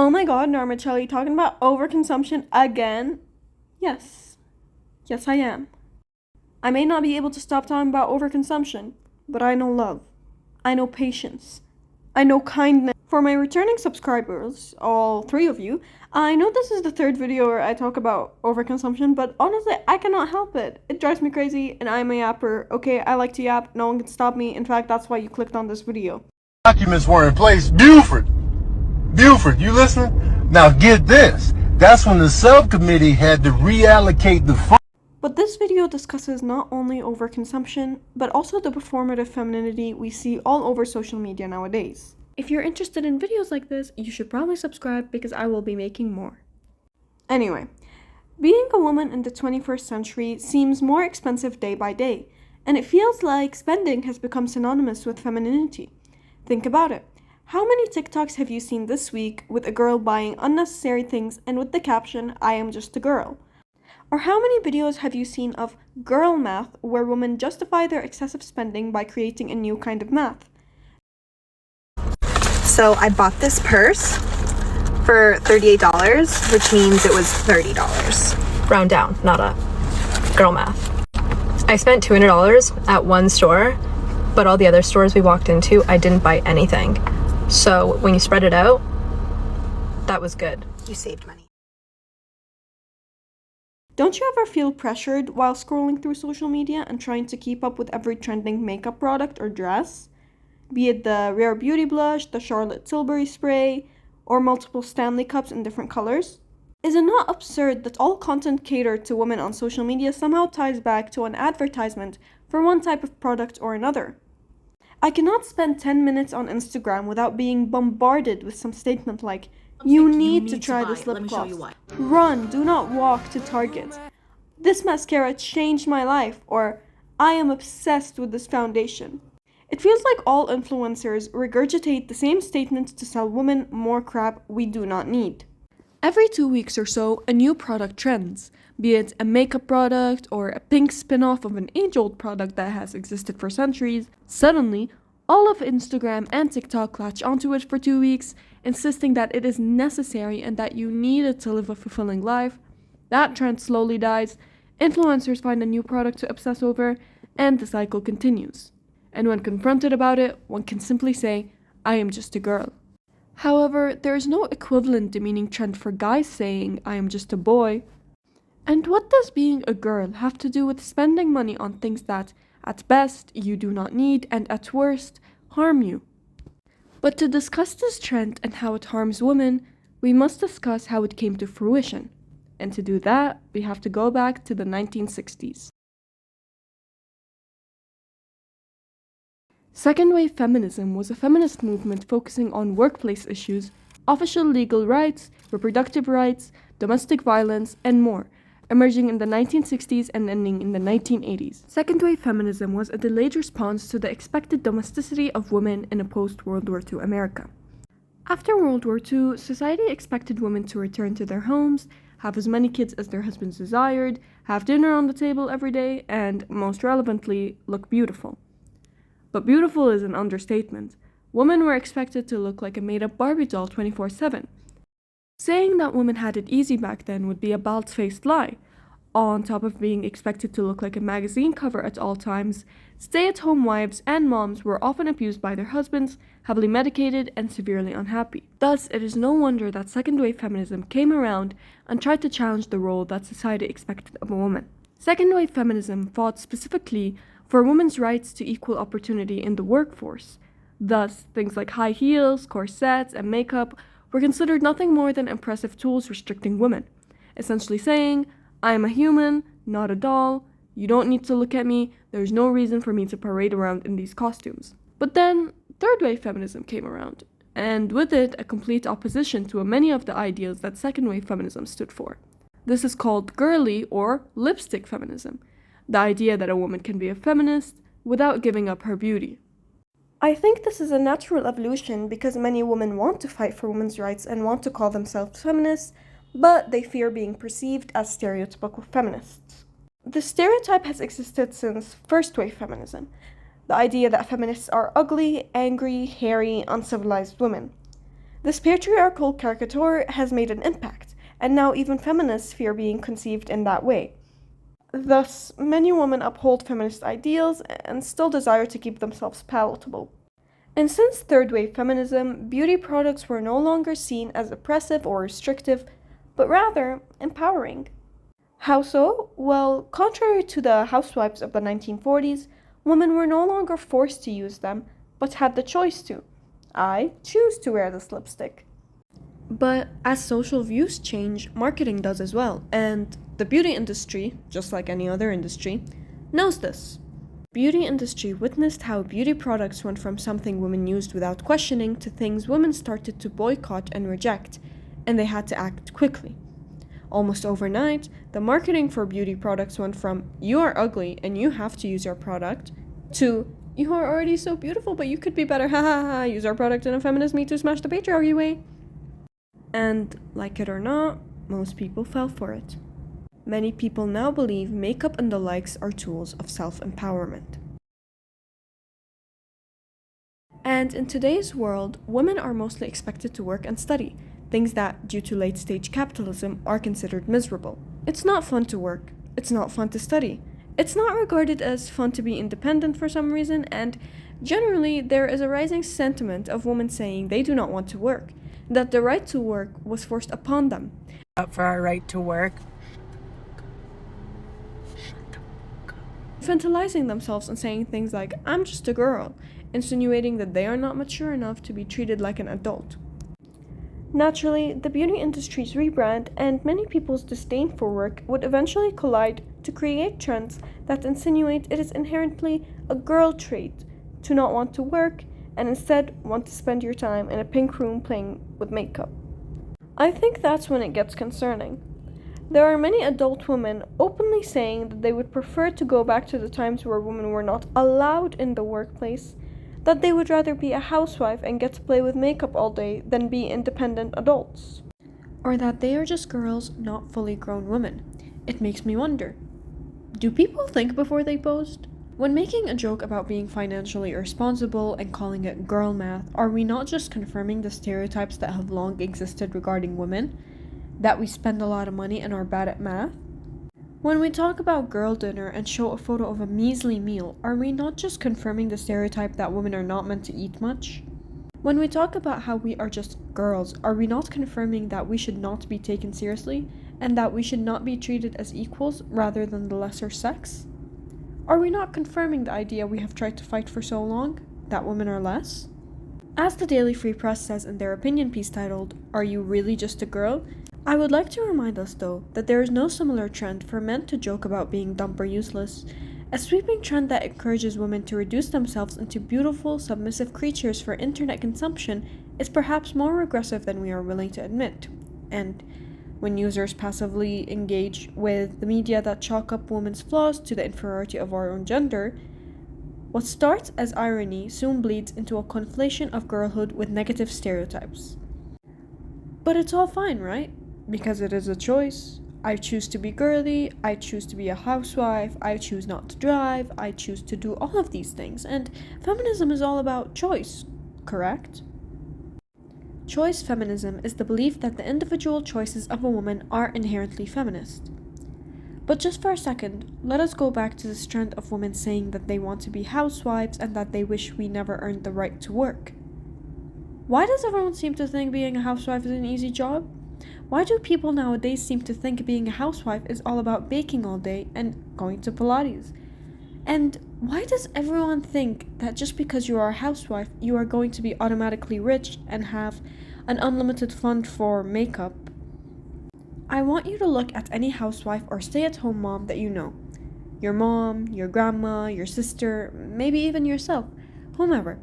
Oh my god, Narmachelli, talking about overconsumption again? Yes. Yes, I am. I may not be able to stop talking about overconsumption, but I know love. I know patience. I know kindness. For my returning subscribers, all three of you, I know this is the third video where I talk about overconsumption, but honestly, I cannot help it. It drives me crazy, and I'm a yapper. Okay, I like to yap. No one can stop me. In fact, that's why you clicked on this video. Documents were in place. Buford, you listening? Now get this. That's when the subcommittee had to reallocate the funds. But this video discusses not only overconsumption, but also the performative femininity we see all over social media nowadays. If you're interested in videos like this, you should probably subscribe because I will be making more. Anyway, being a woman in the 21st century seems more expensive day by day, and it feels like spending has become synonymous with femininity. Think about it. How many TikToks have you seen this week with a girl buying unnecessary things and with the caption, "I am just a girl"? Or how many videos have you seen of girl math where women justify their excessive spending by creating a new kind of math? So I bought this purse for $38, which means it was $30. Round down, not up. Girl math. I spent $200 at one store, but all the other stores we walked into, I didn't buy anything. So when you spread it out, that was good. You saved money. Don't you ever feel pressured while scrolling through social media and trying to keep up with every trending makeup product or dress? Be it the Rare Beauty blush, the Charlotte Tilbury spray, or multiple Stanley cups in different colors? Is it not absurd that all content catered to women on social media somehow ties back to an advertisement for one type of product or another? I cannot spend 10 minutes on Instagram without being bombarded with some statement like, you need to try this lip gloss. Run, do not walk to Target. This mascara changed my life, or I am obsessed with this foundation. It feels like all influencers regurgitate the same statement to sell women more crap we do not need. Every 2 weeks or so, a new product trends, be it a makeup product or a pink spin-off of an age-old product that has existed for centuries. Suddenly, all of Instagram and TikTok latch onto it for 2 weeks, insisting that it is necessary and that you need it to live a fulfilling life. That trend slowly dies, influencers find a new product to obsess over, and the cycle continues. And when confronted about it, one can simply say, I am just a girl. However, there is no equivalent demeaning trend for guys saying, I am just a boy. And what does being a girl have to do with spending money on things that, at best, you do not need and at worst, harm you? But to discuss this trend and how it harms women, we must discuss how it came to fruition. And to do that, we have to go back to the 1960s. Second wave feminism was a feminist movement focusing on workplace issues, official legal rights, reproductive rights, domestic violence, and more, emerging in the 1960s and ending in the 1980s. Second wave feminism was a delayed response to the expected domesticity of women in a post-World War II America. After World War II, society expected women to return to their homes, have as many kids as their husbands desired, have dinner on the table every day, and, most relevantly, look beautiful. But beautiful is an understatement. Women were expected to look like a made-up Barbie doll 24/7. Saying that women had it easy back then would be a bald-faced lie. On top of being expected to look like a magazine cover at all times, stay-at-home wives and moms were often abused by their husbands, heavily medicated, and severely unhappy. Thus, it is no wonder that second-wave feminism came around and tried to challenge the role that society expected of a woman. Second-wave feminism fought specifically for women's rights to equal opportunity in the workforce. Thus, things like high heels, corsets, and makeup were considered nothing more than impressive tools restricting women, essentially saying, I am a human, not a doll, you don't need to look at me, there's no reason for me to parade around in these costumes. But then, third-wave feminism came around, and with it, a complete opposition to many of the ideals that second-wave feminism stood for. This is called girly or lipstick feminism, the idea that a woman can be a feminist without giving up her beauty. I think this is a natural evolution because many women want to fight for women's rights and want to call themselves feminists, but they fear being perceived as stereotypical feminists. The stereotype has existed since first-wave feminism, the idea that feminists are ugly, angry, hairy, uncivilized women. This patriarchal caricature has made an impact, and now even feminists fear being conceived in that way. Thus, many women uphold feminist ideals and still desire to keep themselves palatable. And since third wave feminism, beauty products were no longer seen as oppressive or restrictive, but rather empowering. How so? Well, contrary to the housewives of the 1940s, women were no longer forced to use them, but had the choice to. I choose to wear this lipstick. But as social views change, marketing does as well, and the beauty industry, just like any other industry, knows this. Beauty industry witnessed how beauty products went from something women used without questioning to things women started to boycott and reject, and they had to act quickly. Almost overnight, the marketing for beauty products went from "you are ugly and you have to use our product" to "you are already so beautiful but you could be better, ha ha ha, use our product in a feminist Me Too smash the patriarchy way." And like it or not, most people fell for it. Many people now believe makeup and the likes are tools of self-empowerment. And in today's world, women are mostly expected to work and study, things that, due to late-stage capitalism, are considered miserable. It's not fun to work. It's not fun to study. It's not regarded as fun to be independent for some reason, and generally there is a rising sentiment of women saying they do not want to work, that the right to work was forced upon them. Up for our right to work. Infantilizing themselves and saying things like, "I'm just a girl," insinuating that they are not mature enough to be treated like an adult. Naturally, the beauty industry's rebrand and many people's disdain for work would eventually collide to create trends that insinuate it is inherently a girl trait to not want to work and instead want to spend your time in a pink room playing with makeup. I think that's when it gets concerning. There are many adult women openly saying that they would prefer to go back to the times where women were not allowed in the workplace, that they would rather be a housewife and get to play with makeup all day than be independent adults. Or that they are just girls, not fully grown women. It makes me wonder, do people think before they post? When making a joke about being financially irresponsible and calling it girl math, are we not just confirming the stereotypes that have long existed regarding women? That we spend a lot of money and are bad at math? When we talk about girl dinner and show a photo of a measly meal, are we not just confirming the stereotype that women are not meant to eat much? When we talk about how we are just girls, are we not confirming that we should not be taken seriously and that we should not be treated as equals rather than the lesser sex? Are we not confirming the idea we have tried to fight for so long, that women are less? As the Daily Free Press says in their opinion piece titled, "Are You Really Just a Girl?" I would like to remind us, though, that there is no similar trend for men to joke about being dumb or useless, a sweeping trend that encourages women to reduce themselves into beautiful, submissive creatures for internet consumption is perhaps more regressive than we are willing to admit. And when users passively engage with the media that chalk up women's flaws to the inferiority of our own gender, what starts as irony soon bleeds into a conflation of girlhood with negative stereotypes. But it's all fine, right? Because it is a choice. I choose to be girly, I choose to be a housewife, I choose not to drive, I choose to do all of these things, and feminism is all about choice, correct? Choice feminism is the belief that the individual choices of a woman are inherently feminist. But just for a second, let us go back to this trend of women saying that they want to be housewives and that they wish we never earned the right to work. Why does everyone seem to think being a housewife is an easy job? Why do people nowadays seem to think being a housewife is all about baking all day and going to Pilates? And why does everyone think that just because you are a housewife, you are going to be automatically rich and have an unlimited fund for makeup? I want you to look at any housewife or stay-at-home mom that you know. Your mom, your grandma, your sister, maybe even yourself, whomever.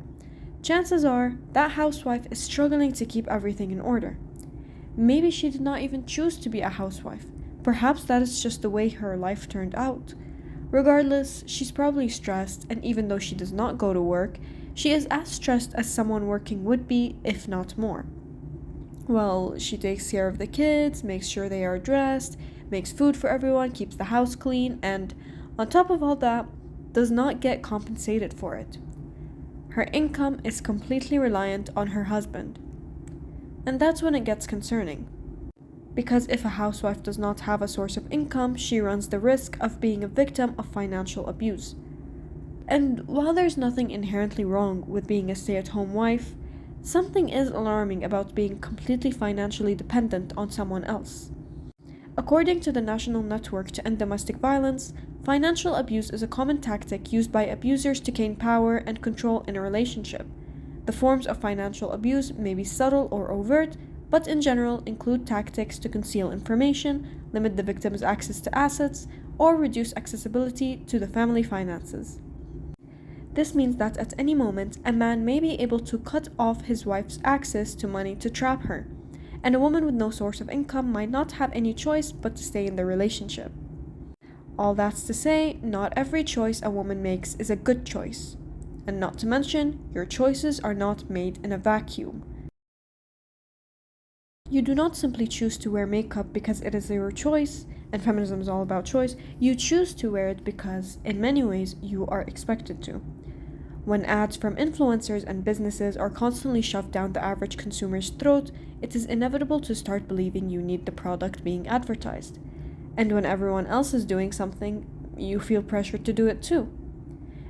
Chances are that housewife is struggling to keep everything in order. Maybe she did not even choose to be a housewife. Perhaps that is just the way her life turned out. Regardless, she's probably stressed, and even though she does not go to work, she is as stressed as someone working would be, if not more. Well, she takes care of the kids, makes sure they are dressed, makes food for everyone, keeps the house clean, and on top of all that, does not get compensated for it. Her income is completely reliant on her husband. And that's when it gets concerning. Because if a housewife does not have a source of income, she runs the risk of being a victim of financial abuse. And while there's nothing inherently wrong with being a stay-at-home wife, something is alarming about being completely financially dependent on someone else. According to the National Network to End Domestic Violence, financial abuse is a common tactic used by abusers to gain power and control in a relationship. The forms of financial abuse may be subtle or overt, but in general include tactics to conceal information, limit the victim's access to assets, or reduce accessibility to the family finances. This means that at any moment, a man may be able to cut off his wife's access to money to trap her, and a woman with no source of income might not have any choice but to stay in the relationship. All that's to say, not every choice a woman makes is a good choice. And not to mention, your choices are not made in a vacuum. You do not simply choose to wear makeup because it is your choice, and feminism is all about choice. You choose to wear it because, in many ways, you are expected to. When ads from influencers and businesses are constantly shoved down the average consumer's throat, it is inevitable to start believing you need the product being advertised. And when everyone else is doing something, you feel pressured to do it too.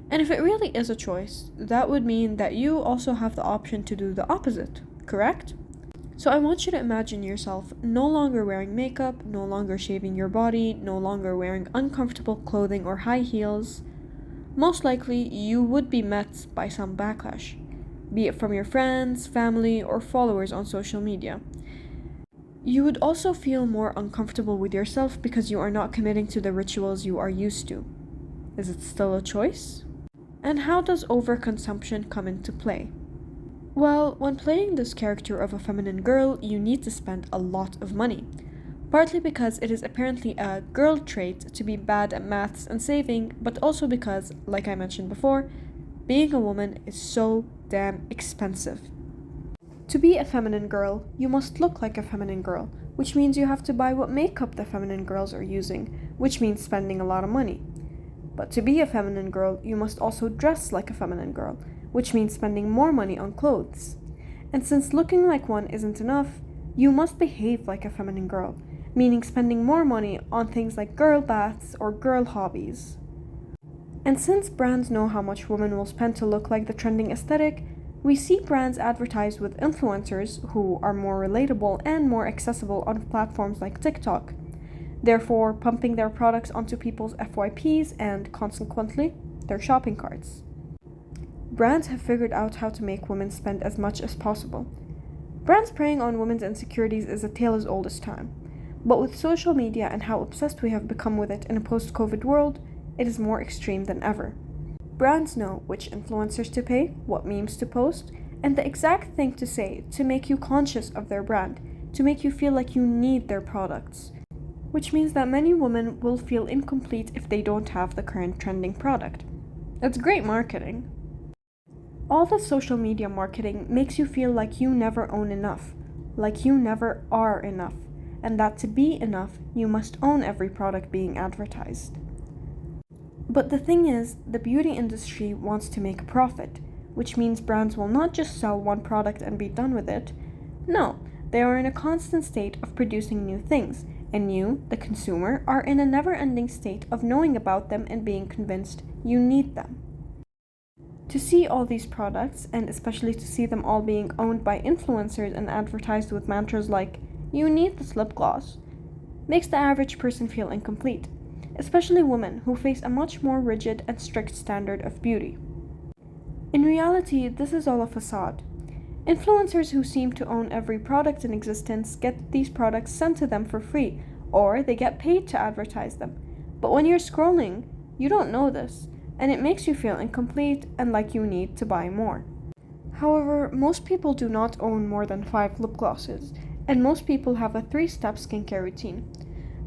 And if it really is a choice, that would mean that you also have the option to do the opposite, correct? So I want you to imagine yourself no longer wearing makeup, no longer shaving your body, no longer wearing uncomfortable clothing or high heels. Most likely, you would be met by some backlash, be it from your friends, family, or followers on social media. You would also feel more uncomfortable with yourself because you are not committing to the rituals you are used to. Is it still a choice? And how does overconsumption come into play? Well, when playing this character of a feminine girl, you need to spend a lot of money. Partly because it is apparently a girl trait to be bad at maths and saving, but also because, like I mentioned before, being a woman is so damn expensive. To be a feminine girl, you must look like a feminine girl, which means you have to buy what makeup the feminine girls are using, which means spending a lot of money. But to be a feminine girl, you must also dress like a feminine girl, which means spending more money on clothes. And since looking like one isn't enough, you must behave like a feminine girl, meaning spending more money on things like girl baths or girl hobbies. And since brands know how much women will spend to look like the trending aesthetic, we see brands advertise with influencers who are more relatable and more accessible on platforms like TikTok, therefore pumping their products onto people's FYPs and, consequently, their shopping carts. Brands have figured out how to make women spend as much as possible. Brands preying on women's insecurities is a tale as old as time. But with social media and how obsessed we have become with it in a post-COVID world, it is more extreme than ever. Brands know which influencers to pay, what memes to post, and the exact thing to say to make you conscious of their brand, to make you feel like you need their products. Which means that many women will feel incomplete if they don't have the current trending product. It's great marketing. All the social media marketing makes you feel like you never own enough, like you never are enough, and that to be enough, you must own every product being advertised. But the thing is, the beauty industry wants to make a profit, which means brands will not just sell one product and be done with it. No, they are in a constant state of producing new things, and you, the consumer, are in a never-ending state of knowing about them and being convinced you need them. To see all these products, and especially to see them all being owned by influencers and advertised with mantras like, "You need this lip gloss," makes the average person feel incomplete, especially women who face a much more rigid and strict standard of beauty. In reality, this is all a facade. Influencers who seem to own every product in existence get these products sent to them for free, or they get paid to advertise them. But when you're scrolling, you don't know this, and it makes you feel incomplete and like you need to buy more. However, most people do not own more than 5 lip glosses, and most people have a 3-step skincare routine.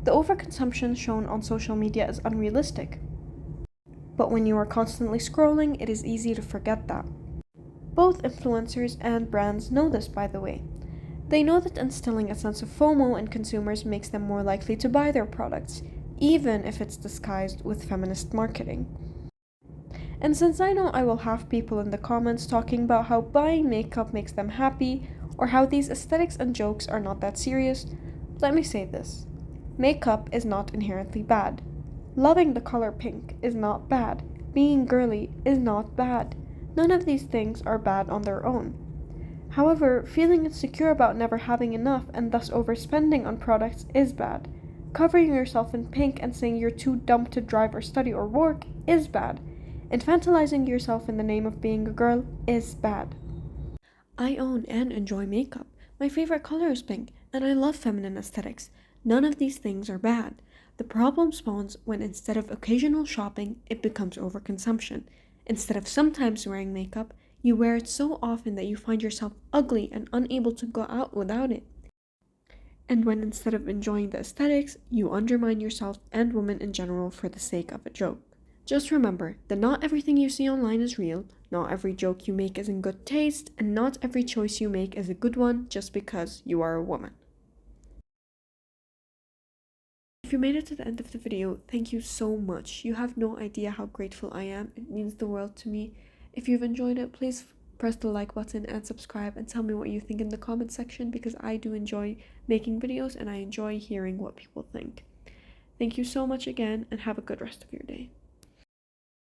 The overconsumption shown on social media is unrealistic. But when you are constantly scrolling, it is easy to forget that. Both influencers and brands know this, by the way. They know that instilling a sense of FOMO in consumers makes them more likely to buy their products, even if it's disguised with feminist marketing. And since I know I will have people in the comments talking about how buying makeup makes them happy, or how these aesthetics and jokes are not that serious, let me say this. Makeup is not inherently bad. Loving the color pink is not bad. Being girly is not bad. None of these things are bad on their own. However, feeling insecure about never having enough and thus overspending on products is bad. Covering yourself in pink and saying you're too dumb to drive or study or work is bad. Infantilizing yourself in the name of being a girl is bad. I own and enjoy makeup. My favorite color is pink, and I love feminine aesthetics. None of these things are bad. The problem spawns when instead of occasional shopping, it becomes overconsumption. Instead of sometimes wearing makeup, you wear it so often that you find yourself ugly and unable to go out without it. And when instead of enjoying the aesthetics, you undermine yourself and women in general for the sake of a joke. Just remember that not everything you see online is real, not every joke you make is in good taste, and not every choice you make is a good one just because you are a woman. If you made it to the end of the video, thank you so much. You have no idea how grateful I am. It means the world to me. If you've enjoyed it, please press the like button and subscribe and tell me what you think in the comment section, because I do enjoy making videos and I enjoy hearing what people think. Thank you so much again, and have a good rest of your day.